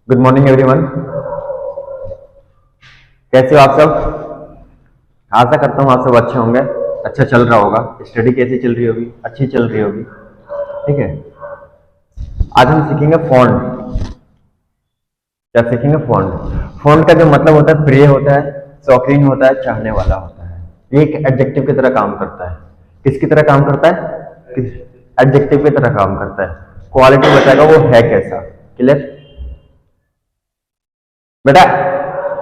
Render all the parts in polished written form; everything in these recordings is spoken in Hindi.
Good morning everyone. कैसे हो आप सब? आशा करता हूँ आप सब अच्छे होंगे, अच्छा चल रहा होगा। स्टडी कैसी चल रही होगी? अच्छी चल रही होगी। ठीक है, आज हम सीखेंगे फॉन्ट। क्या सीखेंगे? फॉन्ट। फॉन्ट का जो मतलब होता है, प्रिय होता है, शौकीन होता है, चाहने वाला होता है। एक एडजेक्टिव की तरह काम करता है। किसकी तरह काम करता है? एडजेक्टिव की तरह काम करता है। क्वालिटी बताएगा वो है कैसा। क्लियर बेटा?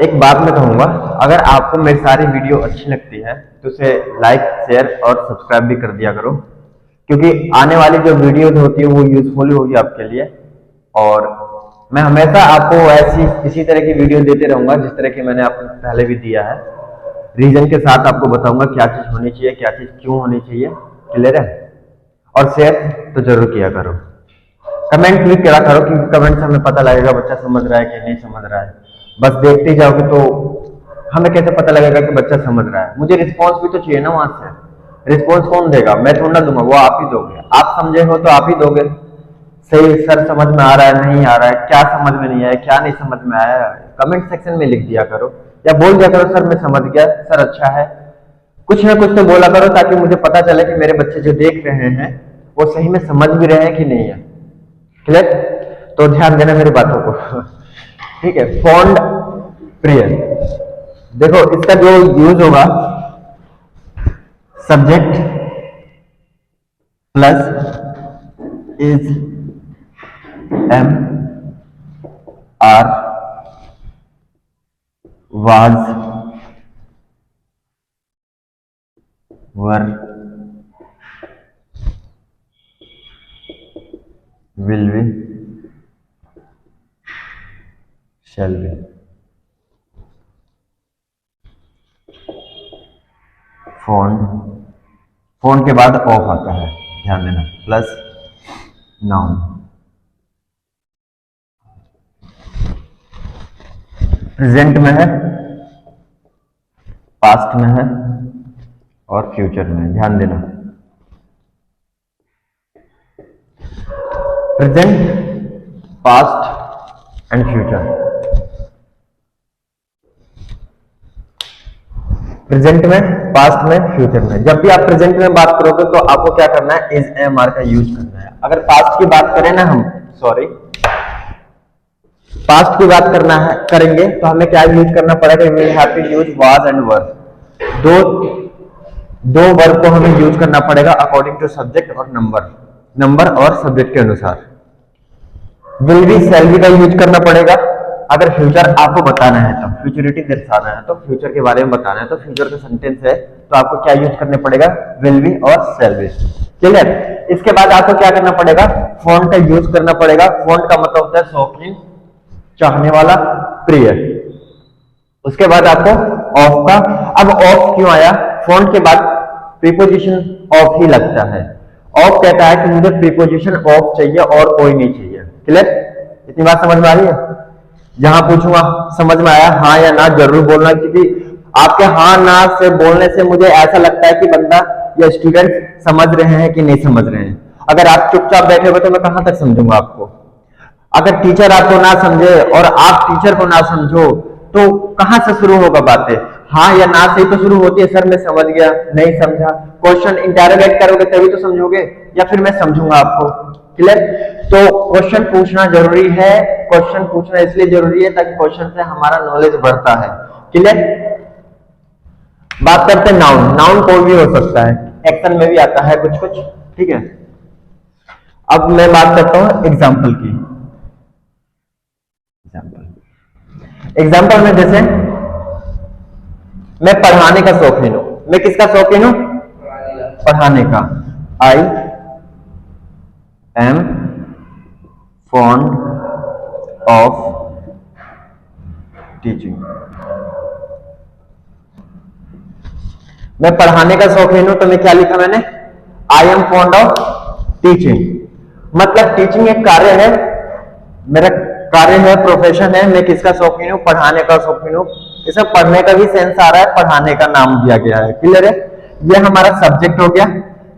एक बात मैं कहूंगा, अगर आपको मेरी सारी वीडियो अच्छी लगती है तो उसे लाइक, शेयर और सब्सक्राइब भी कर दिया करो, क्योंकि आने वाली जो वीडियोज होती है वो यूजफुल होगी आपके लिए। और मैं हमेशा आपको ऐसी इसी तरह की वीडियो देते रहूंगा जिस तरह की मैंने आपको पहले भी दिया है। रीजन के साथ आपको बताऊंगा क्या चीज होनी चाहिए, क्या चीज क्यों होनी चाहिए। क्लियर है? और शेयर तो जरूर किया करो, कमेंट भी करा करो, क्योंकि कमेंट से हमें पता लगेगा बच्चा समझ रहा है कि नहीं समझ रहा है। बस देखते जाओगे तो हमें कैसे पता लगेगा कि बच्चा समझ रहा है? मुझे रिस्पॉन्स भी तो चाहिए ना वहां से। रिस्पॉन्स कौन देगा? मैं थोड़ा दूंगा, वो आप ही दोगे। आप समझे हो तो आप ही दोगे। सही सर समझ में आ रहा है, नहीं आ रहा है, क्या समझ में नहीं आया, क्या नहीं समझ में आया, कमेंट सेक्शन में लिख दिया करो या बोल दिया करो, सर मैं समझ गया, सर अच्छा है। कुछ ना कुछ तो बोला करो ताकि मुझे पता चले कि मेरे बच्चे जो देख रहे हैं वो सही में समझ भी रहे हैं कि नहीं है। क्लियर? तो ध्यान देना मेरी बातों को। ठीक है, फॉन्ट प्रिय। देखो इसका जो यूज होगा, subject plus is, am, are, was, were, will be, shall be. Phone, phone के बाद ऑफ आता है, ध्यान देना, प्लस नाउन। प्रेजेंट में है, पास्ट में है और फ्यूचर में है। ध्यान देना, present, past and future. Present में, पास्ट में, फ्यूचर में। जब भी आप प्रेजेंट में बात करोगे तो आपको क्या करना है? इज, एम, आर का यूज करना है। अगर पास्ट की बात करें ना हम, सॉरी, पास्ट की बात करना है करेंगे तो हमें क्या यूज करना पड़ेगा? We have to use was and were. दो वर्ब को हमें यूज करना पड़ेगा अकॉर्डिंग टू सब्जेक्ट और नंबर और सब्जेक्ट के अनुसार। विल बी, शैल बी का यूज करना पड़ेगा अगर फ्यूचर आपको बताना है तो, फ्यूचरिटी दर्शाना है तो, फ्यूचर के बारे में बताना है तो, फ्यूचर का सेंटेंस है तो आपको क्या यूज करने पड़ेगा? विल बी और शैल बी। क्लियर? इसके बाद आपको क्या करना पड़ेगा? फॉन्ट का यूज करना पड़ेगा। फॉन्ट का मतलब होता है शौकीन, चाहने वाला, प्रिय। उसके बाद आपको ऑफ का, अब ऑफ क्यों आया? फॉन्ट के बाद प्रीपोजिशन ऑफ ही लगता है। ऑफ कहता है कि मुझे प्रीपोजिशन ऑफ चाहिए और कोई नहीं चाहिए। क्लियर? इतनी बात समझ में आ रही है? जहां पूछूंगा समझ में आया हाँ या ना जरूर बोलना, क्योंकि आपके हाँ ना से बोलने से मुझे ऐसा लगता है कि बंदा या स्टूडेंट समझ रहे हैं कि नहीं समझ रहे हैं। अगर आप चुपचाप बैठे हो तो मैं कहां तक समझूंगा आपको? अगर टीचर आपको ना समझे और आप टीचर को ना समझो तो कहां से शुरू होगा बातें? हाँ या ना से तो शुरू होती है, सर मैं समझ गया, नहीं समझा। क्वेश्चन इंटरोगेट करोगे तभी तो समझोगे, या फिर मैं समझूंगा आपको। क्लियर? तो क्वेश्चन पूछना जरूरी है। क्वेश्चन पूछना इसलिए जरूरी है ताकि क्वेश्चन से हमारा नॉलेज बढ़ता है। क्लियर? बात करते हैं नाउन। नाउन कोई भी हो सकता है, एक्शन में भी आता है कुछ कुछ। ठीक है, अब मैं बात करता हूं एग्जाम्पल की। एग्जाम्पल में जैसे मैं पढ़ाने का शौकीन हूं। मैं किसका शौकीन हूं? पढ़ाने का। I am fond of teaching. मैं पढ़ाने का शौकीन हूं तो मैं क्या लिखा मैंने? I am fond of teaching. मतलब टीचिंग एक कार्य है, मेरा कार्य है, प्रोफेशन है। मैं किसका शौकीन हूं? पढ़ाने का शौकीन हूं। इसमें पढ़ने का भी सेंस आ रहा है, पढ़ाने का नाम दिया गया है। क्लियर है? ये हमारा सब्जेक्ट हो गया,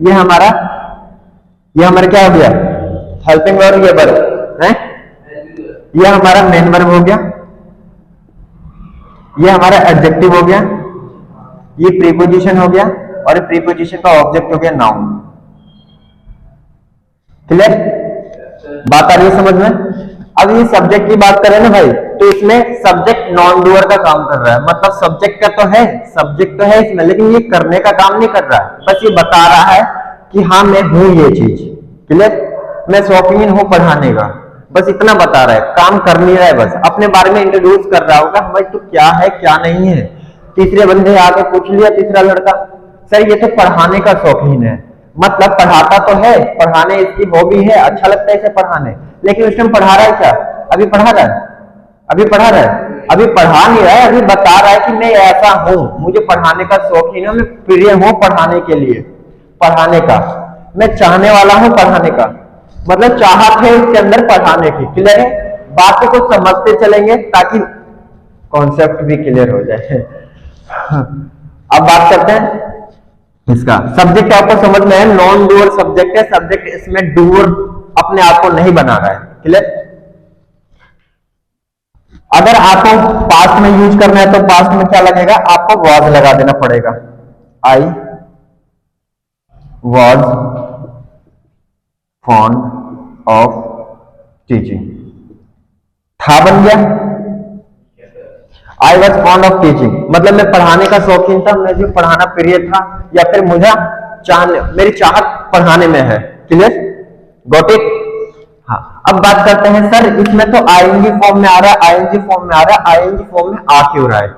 ये हमारा क्या हो गया? हेल्पिंग वर्ब, ये वर्ब है ये हमारा मेन वर्ब हो गया, ये हमारा एडजेक्टिव हो गया, ये प्रीपोजिशन हो गया, और प्रीपोजिशन का ऑब्जेक्ट हो गया नाउन। क्लियर? बात आ रही है समझ में? अब ये सब्जेक्ट की बात करें ना भाई, तो इसमें सब्जेक्ट नॉन डूअर का काम कर रहा है, मतलब सब्जेक्ट का तो है, सब्जेक्ट तो है इसमें, लेकिन ये करने का काम नहीं कर रहा है, बस ये बता रहा है कि हाँ मैं हूं ये चीज। क्लियर? मैं शौकीन हूं पढ़ाने का, बस इतना बता रहा है, काम कर नहीं रहा है, बस अपने बारे में इंट्रोड्यूस कर रहा होगा भाई तो क्या है क्या नहीं है। तीसरे बंदे आके पूछ लिया, तीसरा लड़का, सर ये तो पढ़ाने का शौकीन है, मतलब पढ़ाता तो है, पढ़ाने इसकी हॉबी है, अच्छा लगता है इसे पढ़ाने, लेकिन उस टाइम पढ़ा रहा है क्या? अभी पढ़ा रहा है? अभी पढ़ा रहा है? अभी पढ़ा नहीं रहा है, अभी बता रहा है कि मैं ऐसा हूं, मुझे पढ़ाने का शौकीन है, मैं प्रिय हूं पढ़ाने के लिए, पढ़ाने का मैं चाहने वाला हूं, पढ़ाने का मतलब चाहत है इसके अंदर पढ़ाने की। क्लियर है? बातें को समझते चलेंगे ताकि कॉन्सेप्ट भी क्लियर हो जाए। अब बात करते हैं इसका सब्जेक्ट, आपको समझ में है, नॉन डूअर सब्जेक्ट है, सब्जेक्ट इसमें डूअर अपने आप को नहीं बना रहा है। क्लियर? अगर आपको पास्ट में यूज करना है तो पास्ट में क्या लगेगा? आपको वॉज लगा देना पड़ेगा, I was fond of teaching, था बन गया, I was fond of teaching मतलब मैं पढ़ाने का शौकीन था, मुझे पढ़ाना प्रिय था, या फिर मुझे मेरी चाहत पढ़ाने में है। क्लियर? Got it? हाँ, अब बात करते हैं सर इसमें तो आईएनजी फॉर्म में आ रहा है, आईएनजी फॉर्म में आ रहा है, आईएनजी फॉर्म में आ क्यों रहा है?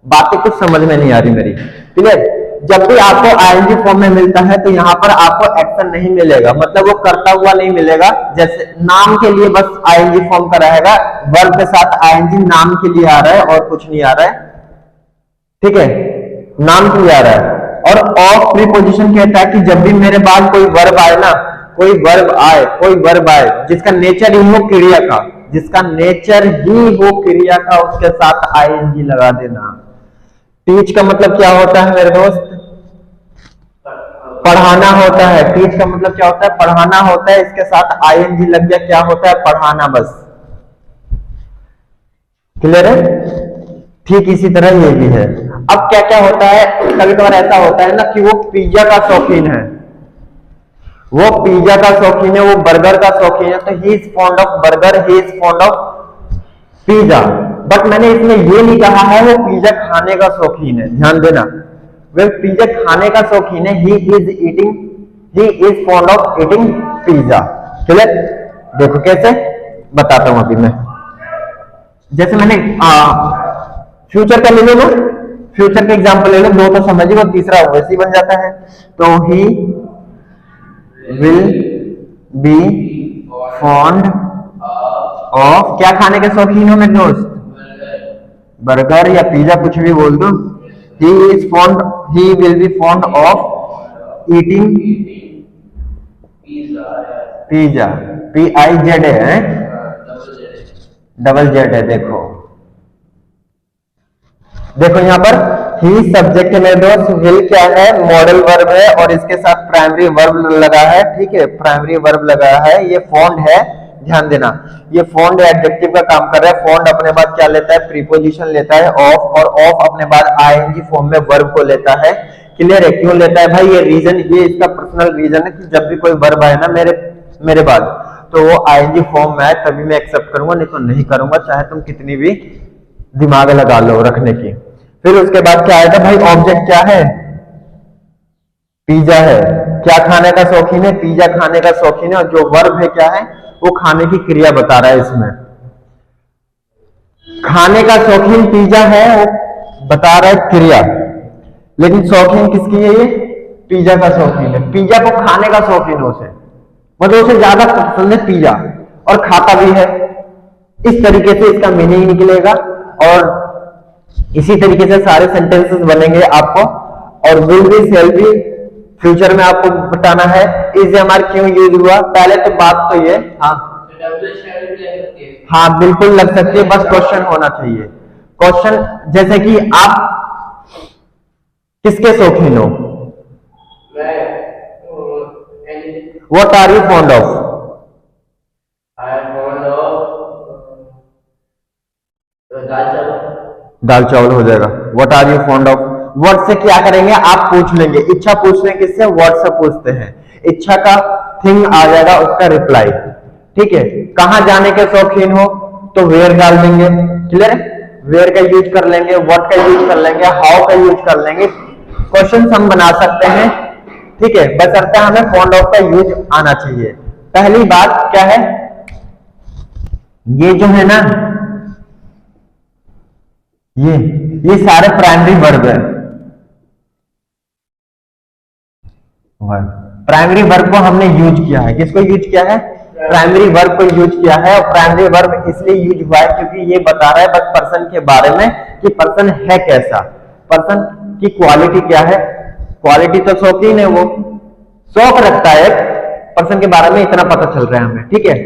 बातें कुछ समझ में नहीं आ रही मेरी। क्लियर? जब भी आपको आईएनजी फॉर्म में मिलता है तो यहाँ पर आपको एक्शन नहीं मिलेगा, मतलब वो करता हुआ नहीं मिलेगा, जैसे नाम के लिए बस आईएनजी फॉर्म का रहेगा, वर्ब के साथ आईएनजी नाम के लिए आ रहा है और कुछ नहीं आ रहा है। ठीक है? नाम के लिए आ रहा है। और ऑफ प्रीपोजिशन कहता है कि जब भी मेरे बाद कोई वर्ब आए ना, कोई वर्ब आए, कोई वर्ब आए जिसका नेचर ही हो क्रिया का, जिसका नेचर ही हो क्रिया का, उसके साथ आईएनजी लगा देना। टीच का मतलब क्या होता है मेरे दोस्त? पढ़ाना होता है। टीच का मतलब क्या होता है? पढ़ाना होता है, इसके साथ आईएनजी लग गया, क्या होता है? पढ़ाना बस। क्लियर है? ठीक इसी तरह ये भी है। अब क्या क्या होता है, कभी कभार ऐसा होता है ना कि वो पिज्जा का शौकीन है, वो पिज्जा का शौकीन है, वो बर्गर का शौकीन है, तो he is fond of burger, he is fond of pizza. But मैंने इसमें ये नहीं कहा है वो पिज्जा खाने का शौकीन है, ध्यान देना, वह पिज्जा खाने का शौकीन है, he is eating, he is fond of eating pizza. Clear? देखो कैसे बताता हूं अभी मैं, जैसे मैंने फ्यूचर का ले लो ना, फ्यूचर का एग्जांपल ले लो, दो तो समझिए और तीसरा वैसे ही बन जाता है। तो he will be fond of, क्या खाने के शौकीन हो मेरे दोस्त? बर्गर या पिज्जा, कुछ भी बोल दो। He is fond, he will be fond of eating pizza, PIZ है, डबल जेड है। देखो देखो यहाँ पर ही सब्जेक्ट है मेरे दोस्त, विल क्या है? मॉडल वर्ब है और इसके साथ प्राइमरी वर्ब लगा है। ठीक है? प्राइमरी वर्ब लगा है, ये फॉन्ड है, ध्यान देना, ये फॉन्ड एडजेक्टिव का काम कर रहा है। फॉन्ड अपने बाद क्या लेता है? प्रीपोजिशन लेता है ऑफ, और ऑफ अपने बाद आईएनजी फॉर्म में वर्ब को लेता है। क्लियर है? क्यों लेता है भाई? ये रीजन, ये इसका पर्सनल रीजन है कि जब भी कोई वर्ब आए ना मेरे बाद, तो वो आईएनजी फॉर्म में आए तभी मैं एक्सेप्ट करूंगा, नहीं तो नहीं करूंगा, चाहे तुम कितनी भी दिमाग लगा लो रखने की। फिर उसके बाद क्या आएगा भाई? ऑब्जेक्ट क्या है? पिज्जा है। क्या खाने का शौकीन है? पिज्जा खाने का शौकीन है। और जो वर्ब है क्या है? वो खाने की क्रिया बता रहा है। इसमें खाने का शौकीन पिज्जा है, वो बता रहा है क्रिया, लेकिन शौकीन किसकी है? ये पिज्जा का शौकीन है, पिज्जा को खाने का शौकीन है उसे, मतलब उसे ज्यादा पसंद है पिज्जा और खाता भी है। इस तरीके से इसका मीनिंग निकलेगा और इसी तरीके से सारे सेंटेंसेस बनेंगे आपको। और will be, shall B future में आपको बताना है। इज हमारे क्यों यूज हुआ? पहले तो बात तो ये, हाँ बिल्कुल लग सकती है, बस क्वेश्चन होना चाहिए। क्वेश्चन जैसे कि आप किसके शौकीन हो? What are you fond of? दाल चावल हो जाएगा। What are you fond of, word से क्या करेंगे आप पूछ लेंगे, इच्छा पूछ लेंगे, किससे, वर्ड से पूछते हैं। इच्छा का थिंग आ जाएगा, उसका रिप्लाई, ठीक है। कहां जाने के शौकीन हो तो वेयर डाल देंगे, क्लियर है। वेयर का यूज कर लेंगे, व्हाट का यूज कर लेंगे, हाउ का यूज कर लेंगे। क्वेश्चन हम बना सकते हैं, ठीक है, बशर्ते हमें फॉन्ड ऑफ का यूज आना चाहिए। पहली बात क्या है, ये जो है ना, ये सारे प्राइमरी वर्ब है। प्राइमरी वर्ब को हमने यूज किया है, किसको यूज किया है, प्राइमरी वर्ब को यूज किया है। और प्राइमरी वर्ब इसलिए यूज हुआ है क्योंकि ये बता रहा है बस पर्सन के बारे में कि पर्सन है कैसा, पर्सन की क्वालिटी क्या है। क्वालिटी तो शौकीन है, वो शौक रखता है पर्सन के बारे में, इतना पता चल रहा है हमें, ठीक है।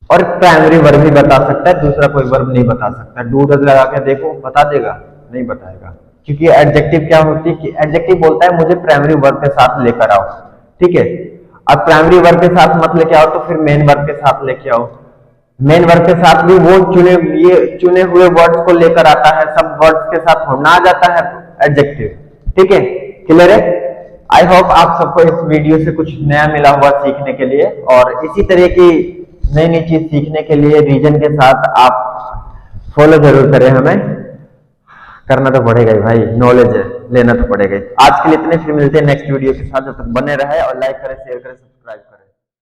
और प्राइमरी वर्ब भी बता सकता है, दूसरा कोई वर्ब नहीं बता सकता। डू डज लगा के देखो, बता देगा, नहीं बताएगा, क्योंकि एडजेक्टिव क्या होती है कि एडजेक्टिव बोलता है मुझे प्राइमरी वर्ब के साथ लेकर आओ, ठीक है। अब प्राइमरी वर्ब के साथ मत लेके आओ तो फिर मेन वर्ब के साथ लेके आओ। मेन वर्ब के साथ भी वो चुने हुए वर्ड्स को लेकर आता है, सब वर्ड्स के साथ होना आ जाता है एडजेक्टिव, ठीक है, क्लियर है। आई होप आप सबको इस वीडियो से कुछ नया मिला हुआ सीखने के लिए, और इसी तरह की नई नई चीज सीखने के लिए रीजन के साथ आप फॉलो जरूर करें। हमें करना तो पड़ेगा ही भाई, नॉलेज है, लेना तो पड़ेगा ही। आज के लिए इतने, फिर मिलते हैं नेक्स्ट वीडियो के साथ, जब तक बने रहे और लाइक करें, शेयर करें।